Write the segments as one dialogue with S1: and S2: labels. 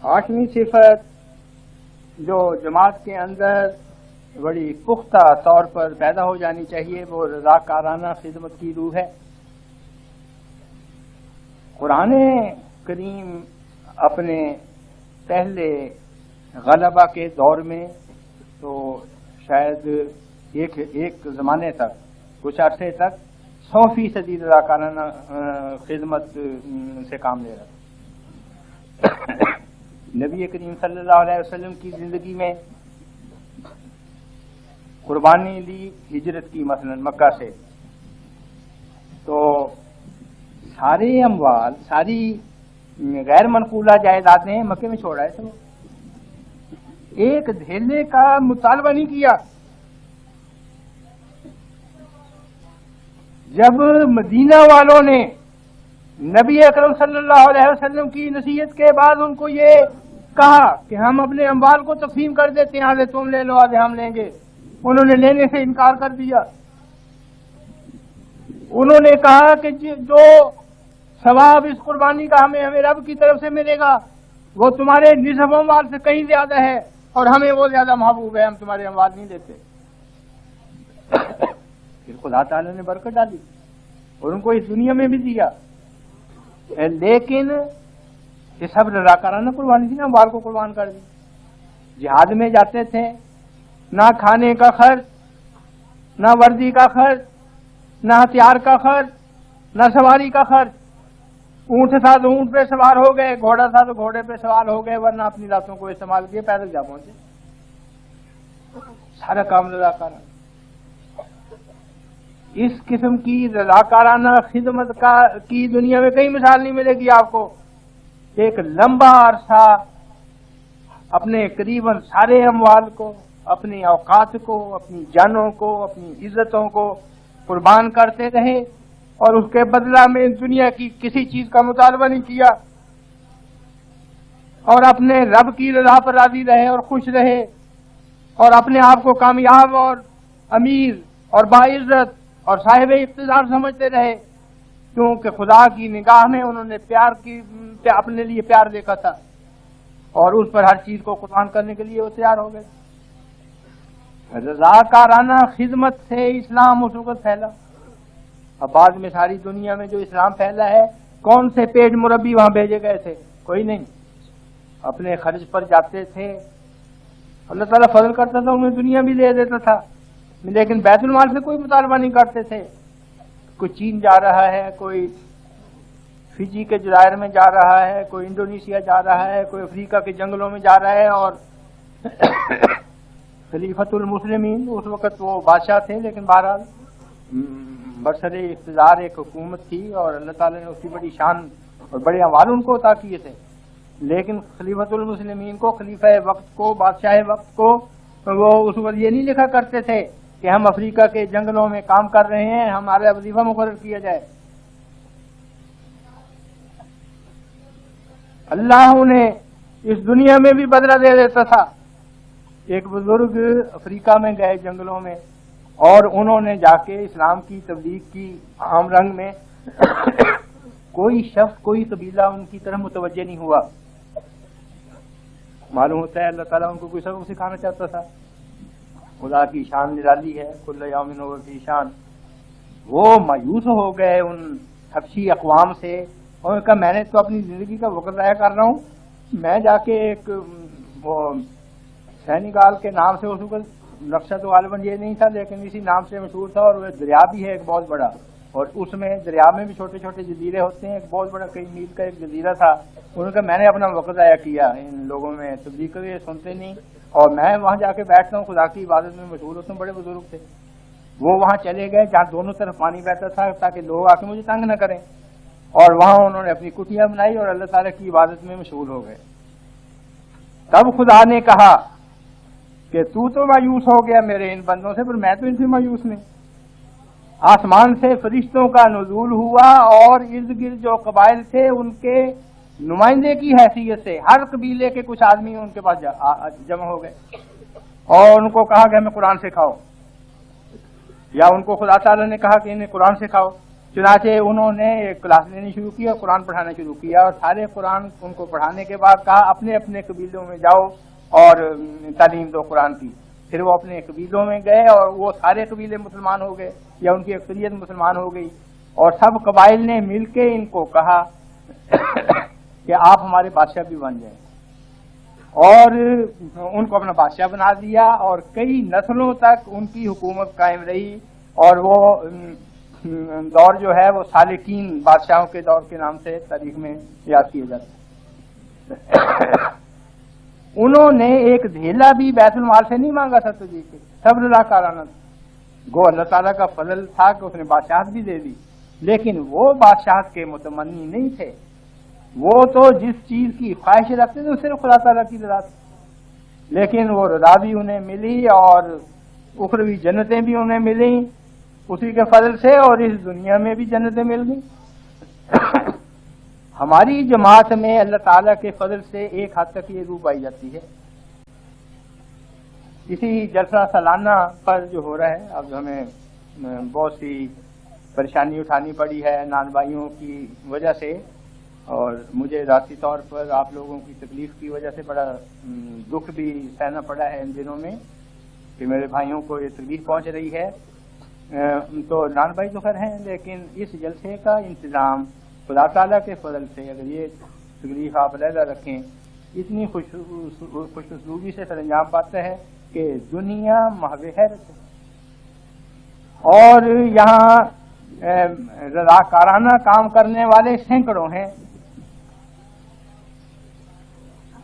S1: آٹھویں صفت جو جماعت کے اندر بڑی پختہ طور پر پیدا ہو جانی چاہیے وہ رضاکارانہ خدمت کی روح ہے۔ قرآن کریم اپنے پہلے غلبہ کے دور میں تو شاید ایک زمانے تک کچھ عرصے تک 100% رضاکارانہ خدمت سے کام لے رہا تھا۔ نبی کریم صلی اللہ علیہ وسلم کی زندگی میں قربانی لی ہجرت کی مثلا مکہ سے، تو سارے اموال، ساری غیر منقولہ جائیدادیں مکے میں چھوڑ آئے تھے۔ ایک دھیلے کا مطالبہ نہیں کیا۔ جب مدینہ والوں نے نبی اکرم صلی اللہ علیہ وسلم کی نصیحت کے بعد ان کو یہ کہا کہ ہم اپنے اموال کو تقسیم کر دیتے ہیں، آدھے تم لے لو آدھے ہم لیں گے، انہوں نے لینے سے انکار کر دیا۔ انہوں نے کہا کہ جو ثواب اس قربانی کا ہمیں رب کی طرف سے ملے گا وہ تمہارے نصف اموال سے کہیں زیادہ ہے، اور ہمیں وہ زیادہ محبوب ہے، ہم تمہارے اموال نہیں لیتے۔ پھر خدا تعالی نے برکت ڈالی اور ان کو اس دنیا میں بھی دیا، لیکن یہ سب رضاکارانہ قربانی تھی نا، اموال کو قربان کر دی۔ جہاد میں جاتے تھے، نہ کھانے کا خرچ، نہ وردی کا خرچ، نہ ہتھیار کا خرچ، نہ سواری کا خرچ۔ اونٹ تھا تو اونٹ پہ سوار ہو گئے، گھوڑا تھا تو گھوڑے پہ سوار ہو گئے، ورنہ اپنی راتوں کو استعمال کیے، پیدل جا پہنچے۔ سارا کام رضاکارانہ۔ اس قسم کی رضاکارانہ خدمت کی دنیا میں کئی مثال نہیں ملے گی آپ کو۔ ایک لمبا عرصہ اپنے قریباً سارے اموال کو، اپنی اوقات کو، اپنی جانوں کو، اپنی عزتوں کو قربان کرتے رہے، اور اس کے بدلہ میں دنیا کی کسی چیز کا مطالبہ نہیں کیا، اور اپنے رب کی رضا پر راضی رہے اور خوش رہے، اور اپنے آپ کو کامیاب اور امیر اور باعزت اور صاحب اقتدار سمجھتے رہے، کیونکہ خدا کی نگاہ میں انہوں نے اپنے لیے پیار دیکھا تھا، اور اس پر ہر چیز کو قربان کرنے کے لیے وہ تیار ہو گئے۔ رضاکارانہ خدمت سے اسلام اس وقت پھیلا۔ اب بعد میں ساری دنیا میں جو اسلام پھیلا ہے، کون سے پیٹ مربی وہاں بھیجے گئے تھے؟ کوئی نہیں۔ اپنے خرچ پر جاتے تھے، اللہ تعالیٰ فضل کرتا تھا، انہیں دنیا بھی دے دیتا تھا، لیکن بیت المال سے کوئی مطالبہ نہیں کرتے تھے۔ کوئی چین جا رہا ہے، کوئی فجی کے جزائر میں جا رہا ہے، کوئی انڈونیشیا جا رہا ہے، کوئی افریقہ کے جنگلوں میں جا رہا ہے، اور خلیفۃ المسلمین اس وقت وہ بادشاہ تھے، لیکن بہرحال برسر اقتدار ایک حکومت تھی، اور اللہ تعالیٰ نے اس کی بڑی شان اور بڑے اموال ان کو عطا کیے تھے، لیکن خلیفۃ المسلمین کو، خلیفہ وقت کو، بادشاہ وقت کو وہ اس وقت یہ نہیں لکھا کرتے تھے کہ ہم افریقہ کے جنگلوں میں کام کر رہے ہیں، ہمارا وظیفہ مقرر کیا جائے۔ اللہ انہیں اس دنیا میں بھی بدلہ دے دیتا تھا۔ ایک بزرگ افریقہ میں گئے جنگلوں میں، اور انہوں نے جا کے اسلام کی تبلیغ کی عام رنگ میں، کوئی شخص، کوئی قبیلہ ان کی طرف متوجہ نہیں ہوا۔ معلوم ہوتا ہے اللہ تعالیٰ ان کو کوئی سبق سکھانا چاہتا تھا۔ خدا کی شان نرالی ہے، کل یوم ہو فی شان۔ وہ مایوس ہو گئے ان حبشی اقوام سے، اور ان کا میں نے تو اپنی زندگی کا وقت ضائع کر رہا ہوں، میں جا کے ایک وہ سینیگال کے نام سے، اس وقت نقشہ تو غالباً یہ نہیں تھا لیکن اسی نام سے مشہور تھا، اور وہ دریا بھی ہے ایک بہت بڑا، اور اس میں دریا میں بھی چھوٹے چھوٹے جزیرے ہوتے ہیں، ایک بہت بڑا کئی میل کا ایک جزیرہ تھا۔ ان کا میں نے اپنا وقت ضائع کیا ان لوگوں میں، تبلیغ کے لیے سنتے نہیں، اور میں وہاں جا کے بیٹھتا ہوں، خدا کی عبادت میں مشہور ہوتا ہوں۔ بڑے بزرگ تھے وہ، وہاں چلے گئے جہاں دونوں طرف پانی بہتا تھا تاکہ لوگ آ کے مجھے تنگ نہ کریں، اور وہاں انہوں نے اپنی کٹیاں بنائی اور اللہ تعالیٰ کی عبادت میں مشغول ہو گئے۔ تب خدا نے کہا کہ تو مایوس ہو گیا میرے ان بندوں سے، پر میں تو ان سے مایوس نہیں۔ آسمان سے فرشتوں کا نزول ہوا، اور ارد گرد جو قبائل تھے ان کے نمائندے کی حیثیت سے ہر قبیلے کے کچھ آدمی ان کے پاس جمع ہو گئے، اور ان کو کہا کہ ہمیں قرآن سکھاؤ، یا ان کو خدا تعالیٰ نے کہا کہ انہیں قرآن سکھاؤ۔ چنانچہ انہوں نے ایک کلاس لینی شروع کی اور قرآن پڑھانا شروع کیا، اور سارے قرآن ان کو پڑھانے کے بعد کہا اپنے اپنے قبیلوں میں جاؤ اور تعلیم دو قرآن کی۔ پھر وہ اپنے قبیلوں میں گئے اور وہ سارے قبیلے مسلمان ہو گئے یا ان کی اکثریت مسلمان ہو گئی، اور سب قبائل نے مل کے ان کو کہا کہ آپ ہمارے بادشاہ بھی بن جائیں، اور ان کو اپنا بادشاہ بنا دیا، اور کئی نسلوں تک ان کی حکومت قائم رہی، اور وہ دور جو ہے وہ سالکین بادشاہوں کے دور کے نام سے تاریخ میں یاد کیا جاتا ہے۔ انہوں نے ایک دھیلا بھی بیت المال سے نہیں مانگا تھا تجھے، سب رضاکارانہ تھا۔ گو اللہ تعالیٰ کا فضل تھا کہ اس نے بادشاہت بھی دے دی، لیکن وہ بادشاہت کے متمنی نہیں تھے، وہ تو جس چیز کی خواہش رکھتے تھے صرف خدا تعالیٰ کی رضا تھی، لیکن وہ رضا بھی انہیں ملی اور اخروی جنتیں بھی انہیں ملیں اسی کے فضل سے، اور اس دنیا میں بھی جنتیں مل گئیں۔ ہماری جماعت میں اللہ تعالیٰ کے فضل سے ایک حد تک یہ روح پائی جاتی ہے۔ اسی جلسہ سالانہ پر جو ہو رہا ہے، اب ہمیں بہت سی پریشانی اٹھانی پڑی ہے نان بھائیوں کی وجہ سے، اور مجھے ذاتی طور پر آپ لوگوں کی تکلیف کی وجہ سے بڑا دکھ بھی سہنا پڑا ہے ان دنوں میں کہ میرے بھائیوں کو یہ تکلیف پہنچ رہی ہے۔ تو نان بھائی تو خیر ہیں، لیکن اس جلسے کا انتظام خدا تعالیٰ کے فضل سے اگر یہ تکلیف آپ علیحدہ رکھیں، اتنی خوش اسلوبی سے سر انجام پاتا ہے کہ دنیا محو حیرت ہے، اور یہاں رضاکارانہ کام کرنے والے سینکڑوں ہیں۔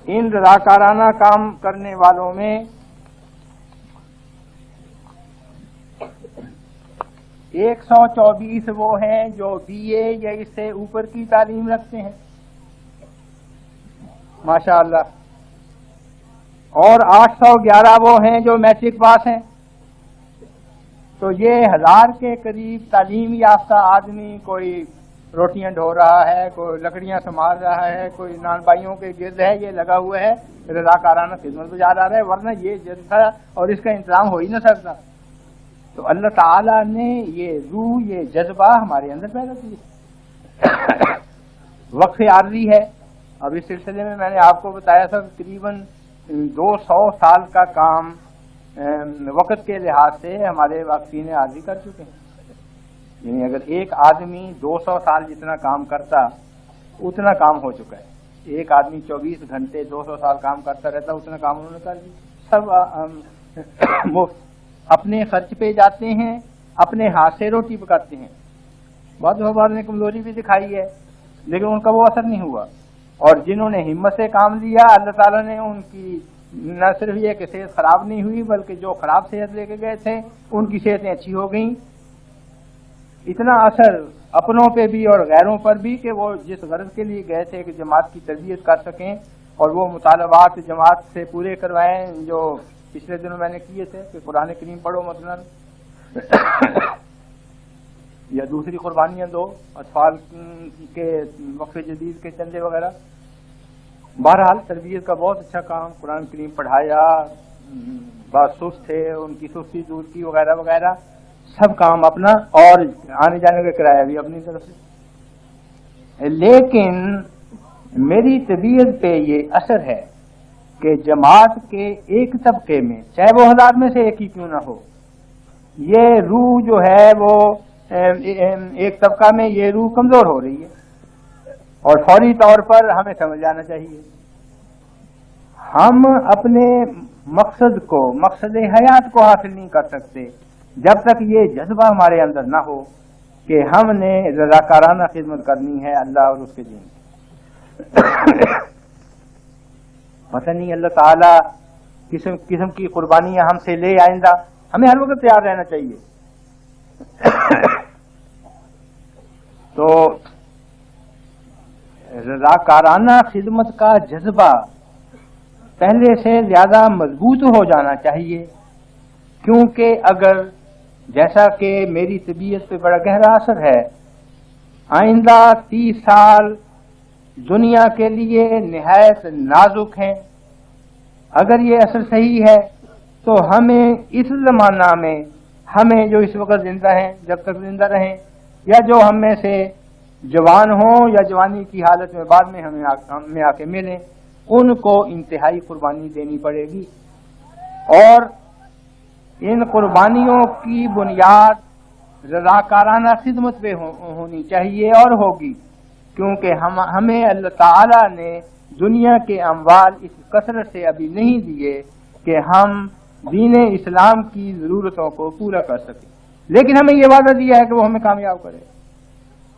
S1: ان رضاکارانہ کام کرنے والوں میں 124 وہ ہیں جو بی اے یا اس سے اوپر کی تعلیم رکھتے ہیں، ماشاء اللہ، اور 811 وہ ہیں جو میٹرک پاس ہیں۔ تو یہ 1000 کے قریب تعلیم یافتہ آدمی کوئی روٹیاں ڈھو رہا ہے، کوئی لکڑیاں سنبھال رہا ہے، کوئی نان بھائیوں کے گرد ہے، یہ لگا ہوا ہے رضاکارانہ خدمت گزار رہا ہے، ورنہ یہ جلسہ اور اس کا انتظام ہو ہی نہ سکتا۔ تو اللہ تعالیٰ نے یہ روح، یہ جذبہ ہمارے اندر پیدا کیا۔ وقف عارضی ہے، اب اس سلسلے میں نے آپ کو بتایا تھا تقریباً 200 سال کا کام وقت کے لحاظ سے ہمارے واقفین عارضی کر چکے ہیں۔ یعنی اگر ایک آدمی 200 سال جتنا کام کرتا اتنا کام ہو چکا ہے، ایک آدمی 24 گھنٹے 200 سال کام کرتا رہتا اتنا کام انہوں نے کر دیا۔ سب مفت اپنے خرچ پہ جاتے ہیں، اپنے ہاتھ سے روٹی پکاتے ہیں۔ بعض احباب نے کمزوری بھی دکھائی ہے لیکن ان کا وہ اثر نہیں ہوا، اور جنہوں نے ہمت سے کام لیا اللہ تعالیٰ نے ان کی نہ صرف یہ کہ صحت خراب نہیں ہوئی بلکہ جو خراب صحت لے کے گئے تھے ان کی صحتیں اچھی ہو گئیں۔ اتنا اثر اپنوں پہ بھی اور غیروں پر بھی کہ وہ جس غرض کے لیے گئے تھے کہ جماعت کی تربیت کر سکیں اور وہ مطالبات جماعت سے پورے کروائیں جو پچھلے دنوں میں نے کیے تھے کہ قرآن کریم پڑھو مثلا، یا دوسری قربانیاں دو، اطفال کے وقف جدید کے چندے وغیرہ۔ بہرحال تربیت کا بہت اچھا کام، قرآن کریم پڑھایا، بعض سست تھے ان کی سستی دور کی وغیرہ وغیرہ، سب کام اپنا، اور آنے جانے کا کرایہ بھی اپنی طرف سے۔ لیکن میری طبیعت پہ یہ اثر ہے کہ جماعت کے ایک طبقے میں، چاہے وہ 1000 میں سے ایک ہی کیوں نہ ہو، یہ روح جو ہے وہ ایک طبقہ میں یہ روح کمزور ہو رہی ہے، اور فوری طور پر ہمیں سمجھ جانا چاہیے۔ ہم اپنے مقصد کو، مقصد حیات کو حاصل نہیں کر سکتے جب تک یہ جذبہ ہمارے اندر نہ ہو کہ ہم نے رضاکارانہ خدمت کرنی ہے اللہ اور اس کے دین کی۔ پتہ نہیں اللہ تعالیٰ قسم کی قربانیاں ہم سے لے آئندہ، ہمیں ہر وقت تیار رہنا چاہیے۔ تو رضاکارانہ خدمت کا جذبہ پہلے سے زیادہ مضبوط ہو جانا چاہیے، کیونکہ اگر جیسا کہ میری طبیعت پہ بڑا گہرا اثر ہے، آئندہ 30 سال دنیا کے لیے نہایت نازک ہیں۔ اگر یہ اثر صحیح ہے تو ہمیں اس زمانہ میں، ہمیں جو اس وقت زندہ ہیں، جب تک زندہ رہیں، یا جو ہم میں سے جوان ہوں یا جوانی کی حالت میں بعد میں ہمیں آ کے ملیں، ان کو انتہائی قربانی دینی پڑے گی، اور ان قربانیوں کی بنیاد رضاکارانہ خدمت پہ ہونی چاہیے اور ہوگی، کیونکہ ہمیں اللہ تعالی نے دنیا کے اموال اس کثرت سے ابھی نہیں دیے کہ ہم دین اسلام کی ضرورتوں کو پورا کر سکیں، لیکن ہمیں یہ وعدہ دیا ہے کہ وہ ہمیں کامیاب کرے،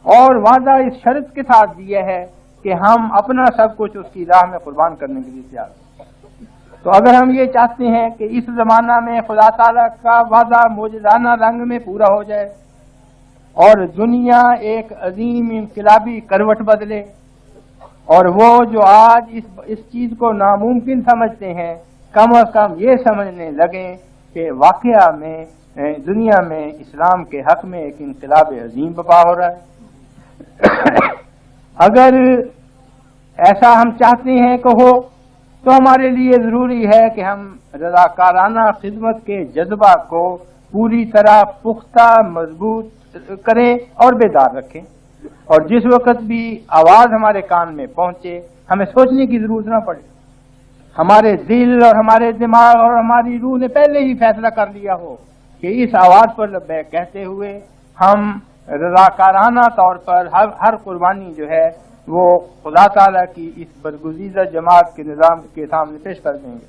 S1: اور وعدہ اس شرط کے ساتھ دیا ہے کہ ہم اپنا سب کچھ اس کی راہ میں قربان کرنے کے لیے تیار ہیں۔ تو اگر ہم یہ چاہتے ہیں کہ اس زمانہ میں خدا تعالیٰ کا وعدہ معجزانہ رنگ میں پورا ہو جائے اور دنیا ایک عظیم انقلابی کروٹ بدلے، اور وہ جو آج اس چیز کو ناممکن سمجھتے ہیں کم از کم یہ سمجھنے لگیں کہ واقعہ میں دنیا میں اسلام کے حق میں ایک انقلاب عظیم برپا ہو رہا ہے۔ اگر ایسا ہم چاہتے ہیں کہ ہو تو ہمارے لیے ضروری ہے کہ ہم رضاکارانہ خدمت کے جذبہ کو پوری طرح پختہ مضبوط کریں اور بیدار رکھیں، اور جس وقت بھی آواز ہمارے کان میں پہنچے ہمیں سوچنے کی ضرورت نہ پڑے، ہمارے دل اور ہمارے دماغ اور ہماری روح نے پہلے ہی فیصلہ کر لیا ہو کہ اس آواز پر لبیک کہتے ہوئے ہم رضاکارانہ طور پر ہر قربانی جو ہے وہ خدا تعالیٰ کی اس برگزیدہ جماعت کے نظام کے سامنے پیش کر دیں گے۔